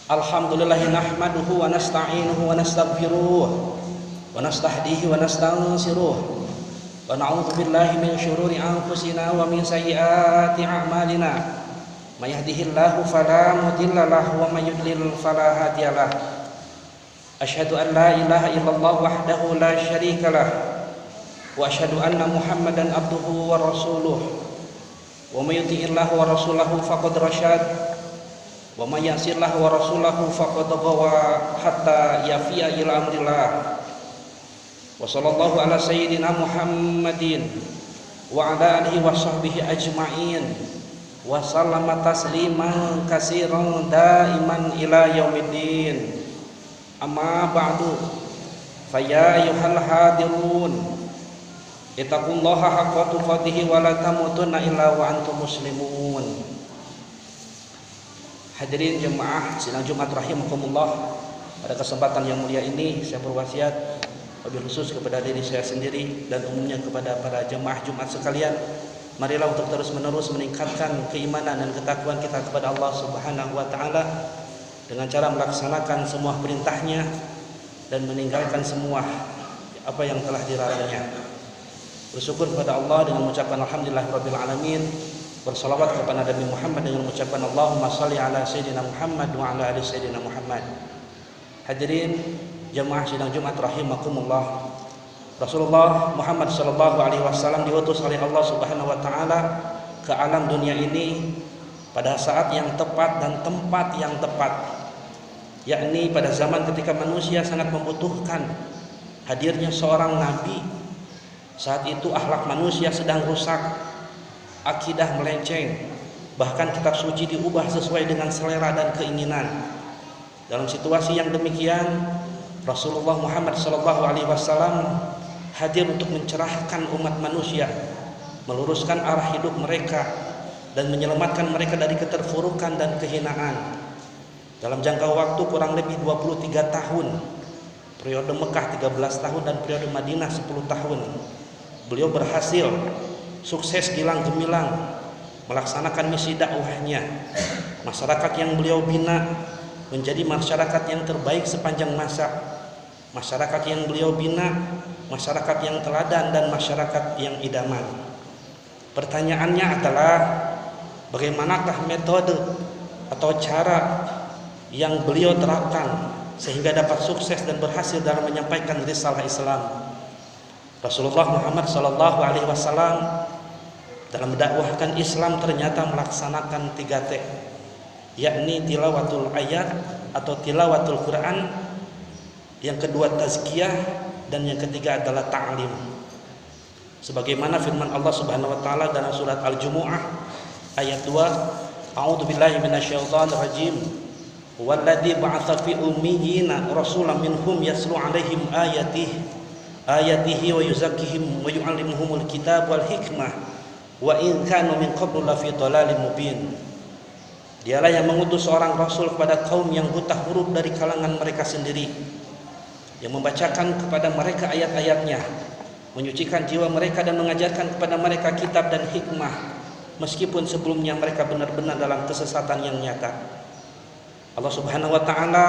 Alhamdulillah nahmaduhu wa nasta'inuhu wa nastaghfiruh wa nastahdihi wa nastansiruh wa na'udzu billahi min syururi anfusina wa min sayyiati a'malina. May yahdihillahu fala mudilla lahu wa may yudlil fala hadiyalah. Asyhadu an la ilaha illallah wahdahu la syarika lah wa asyhadu anna Muhammadan abduhu wa rasuluh. Wa may yuti'illahu wa rasulahu faqad rasyad wa may ya'sillahu wa rasulahu faqad ghawa hatta yafi'a ila amrillah. Wa sallallahu ala sayyidina Muhammadin wa ala alihi wa sahbihi ajma'in wa sallama tasliman katsiran daiman ila yaumiddin. Amma ba'du, fa ya ayyuhal hadirun ittaqullaha haqqa tuqatih wa la tamutunna illa wa antum muslimun. Hadirin jemaah sidang Jumat rahimakumullah, pada kesempatan yang mulia ini saya berwasiat wabil khusus kepada diri saya sendiri dan umumnya kepada para jemaah Jumat sekalian, marilah untuk terus menerus meningkatkan keimanan dan ketakwaan kita kepada Allah Subhanahu wa taala dengan cara melaksanakan semua perintahnya dan meninggalkan semua apa yang telah dilarangnya. Bersyukur kepada Allah dengan mengucapkan alhamdulillahirabbil alamin. Bersalawat kepada Nabi Muhammad dengan mengucapkan Allahumma salli ala sayyidina Muhammad wa ala ali sayyidina Muhammad. Hadirin jemaah sidang Jumat rahimakumullah, Rasulullah Muhammad sallallahu alaihi wasallam diutus oleh Allah Subhanahu wa taala ke alam dunia ini pada saat yang tepat dan tempat yang tepat, yakni pada zaman ketika manusia sangat membutuhkan hadirnya seorang nabi. Saat itu akhlak manusia sedang rusak, akidah melenceng, bahkan kitab suci diubah sesuai dengan selera dan keinginan. Dalam situasi yang demikian, Rasulullah Muhammad SAW hadir untuk mencerahkan umat manusia, meluruskan arah hidup mereka dan menyelamatkan mereka dari keterpurukan dan kehinaan. Dalam jangka waktu kurang lebih 23 tahun, periode Mekah 13 tahun dan periode Madinah 10 tahun, beliau berhasil sukses gilang gemilang melaksanakan misi dakwahnya. Masyarakat yang beliau bina menjadi masyarakat yang terbaik sepanjang masa. Masyarakat yang beliau bina masyarakat yang teladan dan masyarakat yang idaman. Pertanyaannya adalah, bagaimanakah metode atau cara yang beliau terapkan sehingga dapat sukses dan berhasil dalam menyampaikan risalah Islam? Rasulullah Muhammad SAW dalam mendakwahkan Islam ternyata melaksanakan 3T, yakni tilawatul ayat atau tilawatul Quran, yang kedua tazkiyah, dan yang ketiga adalah ta'lim. Sebagaimana firman Allah Subhanahu wa taala dalam surat Al-Jumu'ah ayat 2, a'udzubillahi minasyaitonir rajim, walladzi ba'atsa fi ummiyina rasulan minhum yaslu 'alaihim ayatihi wa yuzakkihim wa yu'allimuhumul kitab wal hikmah wa in kanu min qablu lafi dhalalin mubin. Dialah yang mengutus seorang rasul kepada kaum yang buta huruf dari kalangan mereka sendiri, yang membacakan kepada mereka ayat-ayatnya, menyucikan jiwa mereka dan mengajarkan kepada mereka kitab dan hikmah, meskipun sebelumnya mereka benar-benar dalam kesesatan yang nyata. Allah Subhanahu wa taala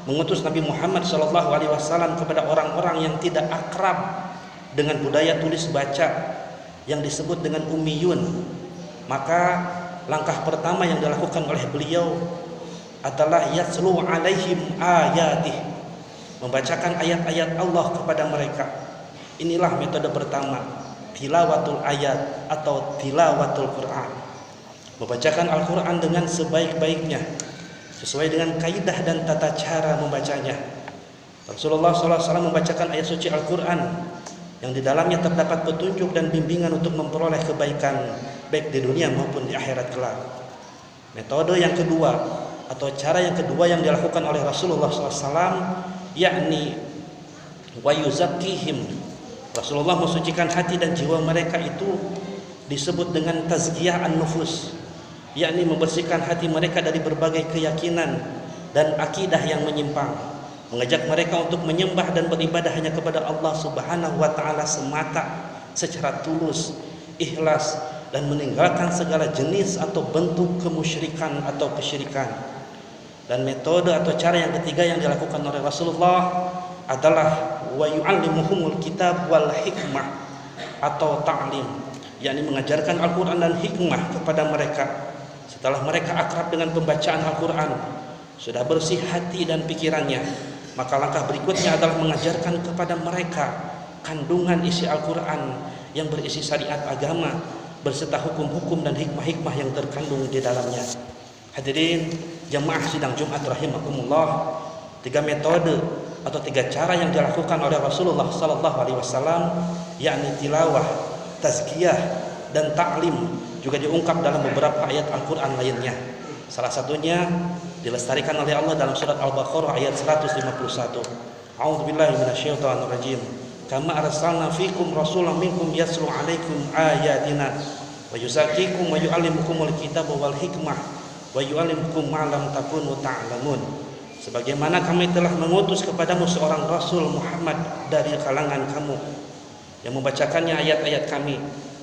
mengutus Nabi Muhammad SAW kepada orang-orang yang tidak akrab dengan budaya tulis baca yang disebut dengan ummiyun. Maka langkah pertama yang dilakukan oleh beliau adalah yatslu alaihim ayatih, membacakan ayat-ayat Allah kepada mereka. Inilah metode pertama, tilawatul ayat atau tilawatul Quran. Membacakan Al-Quran dengan sebaik-baiknya, sesuai dengan kaidah dan tata cara membacanya. Rasulullah SAW membacakan ayat suci Al-Quran yang di dalamnya terdapat petunjuk dan bimbingan untuk memperoleh kebaikan baik di dunia maupun di akhirat kelak. Metode yang kedua atau cara yang kedua yang dilakukan oleh Rasulullah SAW, yakni wa yuzakkihim. Rasulullah mensucikan hati dan jiwa mereka, itu disebut dengan tazkiyah an-nufus, yakni membersihkan hati mereka dari berbagai keyakinan dan akidah yang menyimpang, mengajak mereka untuk menyembah dan beribadah hanya kepada Allah Subhanahu wa taala semata secara tulus, ikhlas, dan meninggalkan segala jenis atau bentuk kemusyrikan atau kesyirikan. Dan metode atau cara yang ketiga yang dilakukan oleh Rasulullah adalah wa yu'allimuhumul kitab wal hikmah atau ta'lim, yakni mengajarkan Al-Quran dan hikmah kepada mereka. Setelah mereka akrab dengan pembacaan Al-Quran, sudah bersih hati dan pikirannya, maka langkah berikutnya adalah mengajarkan kepada mereka kandungan isi Al-Quran yang berisi syariat agama berserta hukum-hukum dan hikmah-hikmah yang terkandung di dalamnya. Hadirin jamaah sidang Jumat rahimakumullah, 3 metode atau 3 cara yang dilakukan oleh Rasulullah sallallahu alaihi wasallam, yakni tilawah, tazkiyah dan ta'lim, juga diungkap dalam beberapa ayat Al-Quran lainnya. Salah satunya dilestarikan oleh Allah dalam surat Al-Baqarah ayat 151. A'udzubillahi minasyaitonirrajim. Kama arsalna fikum rasulan minkum yatlu 'alaikum ayatina wa yuzakkikum wa yu'allimukumul kitaba wal hikmah wa yu'allimukum ma lam takunu ta'lamun. Sebagaimana kami telah mengutus kepadamu seorang Rasul Muhammad dari kalangan kamu, yang membacakannya ayat-ayat kami,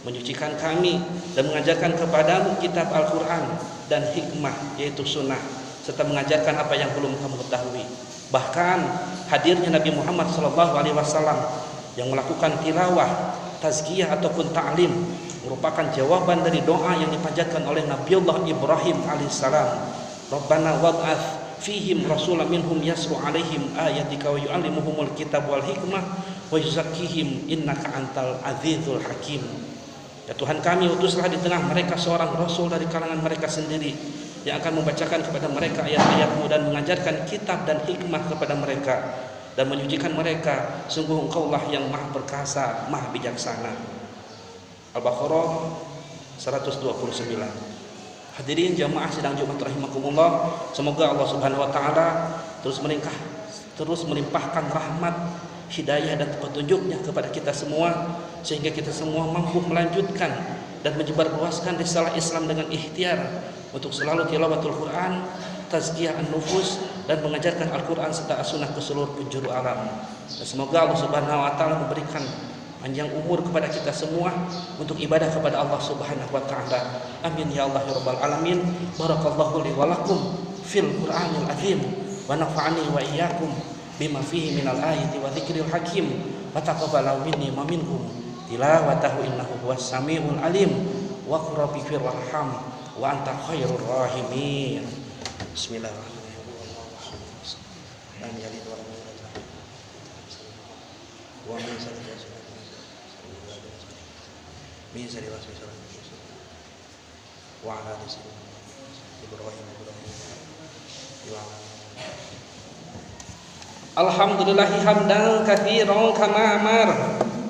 menyucikan kami, dan mengajarkan kepadamu kitab Al-Quran dan hikmah yaitu sunnah, serta mengajarkan apa yang belum kamu ketahui. Bahkan hadirnya Nabi Muhammad SAW yang melakukan tilawah, tazkiyah ataupun ta'lim merupakan jawaban dari doa yang dipanjatkan oleh Nabiullah Ibrahim alaihissalam. Rabbana wab'ath fihim rasulan minhum yasru alaihim ayatika wa yu'allimuhumul kitab wal hikmah wa yuzakkihim innaka antal azizul hakim. Ya Tuhan kami, utuslah di tengah mereka seorang rasul dari kalangan mereka sendiri yang akan membacakan kepada mereka ayat-ayat-Mu dan mengajarkan kitab dan hikmah kepada mereka dan menyucikan mereka. Sungguh Engkaulah yang Maha Perkasa, Maha Bijaksana. Al-Baqarah 129. Hadirin jamaah sidang Jumat rahimakumullah, semoga Allah Subhanahu wa taala terus melimpahkan rahmat, hidayah dan petunjuknya kepada kita semua, sehingga kita semua mampu melanjutkan dan menyebarluaskan risalah Islam dengan ikhtiar untuk selalu tilawatul Quran, tazkiyah an-nufus, dan mengajarkan Al-Quran serta as-sunnah ke seluruh penjuru alam. Dan semoga Allah Subhanahu wa taala memberikan panjang umur kepada kita semua untuk ibadah kepada Allah Subhanahu wa taala. Amin ya Allah ya rabbal alamin. Barakallahu li wa lakum fil Qur'anil azim wa nafa'ani wa iyyakum bima fihi minal ayati wa dzikril hakim wa taqabbala minni wa minkum tilawatahu innahu huwas samiul alim wa qur rabbi firham wa anta khairur rahimin. Bismillahirrahmanirrahim. Lam yalid wa lam yulad wa min syarri min syarri waswasil wa ala lisani Ibrahim. Alhamdulillahi hamdan katsiran kama amar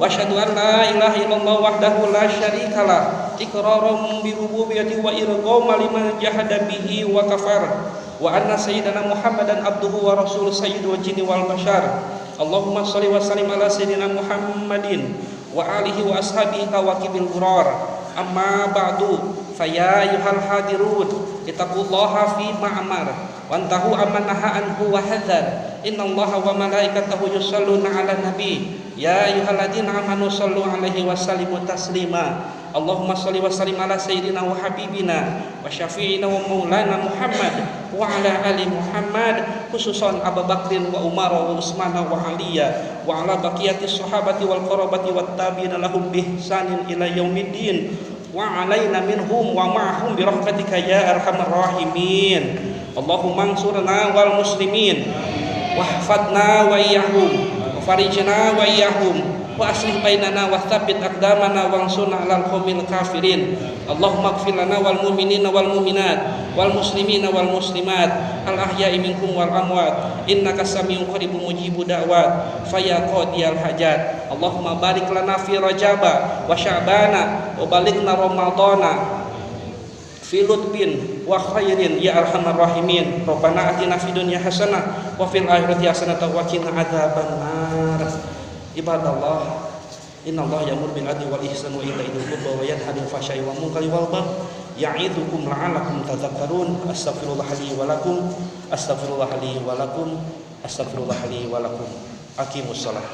wa asyhadu an la ilaha illallah wahdahu la syarikalah iqraran bi rububiyyati wa irghaman liman jahada bihi wa kafar wa anna sayyidana Muhammadan abduhu wa rasul sayyidul jinni wal bashar. Allahumma shalli wa sallim ala sayyidina Muhammadin wa alihi wa ashabihi kawakibil ghurar. Amma ba'du faya ayyuhal hadirun ittaqullaha fi ma'amar wantahu amanaha anhu wa hadzar. Innallaha wa malaikatahu yusholluna 'alan nabi ya ayyuhalladzina amanu shallu 'alaihi wa sallimu taslima. Allahumma shalli wa sallim ala sayyidina wa habibina wa syafi'ina wa maulana Muhammad wa ala ali Muhammad, khususan Abu Bakrin wa Umar wa Utsman wa Aliya wa ala baqiyati sahabati wal qarabati wat tabi'ina lahum bi ihsanin ila yaumiddin wa alaina minhum wa ma'hum bi rahmatika ya arhamar rahimin. Allahumma ansurna wal muslimin wahfadna wa iyyahum wa farijna wa iyyahum wa aslih bainana wa tsabbit aqdamana wansurna 'alal qaumil kafirin. Allahumma ighfir lana wal mu'minina wal mu'minat wal muslimina wal muslimat al ahya'i minkum wal amwat innaka samiun qaribun mujibud da'wat faya qadiyal hajat. Allahumma barik lana fi rajaba wa sya'bana wa balighna ramadhana fi lutfin wa khairin ya arhamar rahimin. Rabbana atina fid dunya hasanah wa fil akhirati hasanah wa qina adzabannar. Ibadallah, innallaha ya'muru bil adli wal ihsani wa ita'i dzil qurba wa yanha 'anil fahsya'i wal munkari wal baghi ya'idukum la'allakum tadhakkarun. Astaghfirullah li wa lakum, astaghfirullah li wa lakum, astaghfirullah li wa lakum. Aqimus shalah.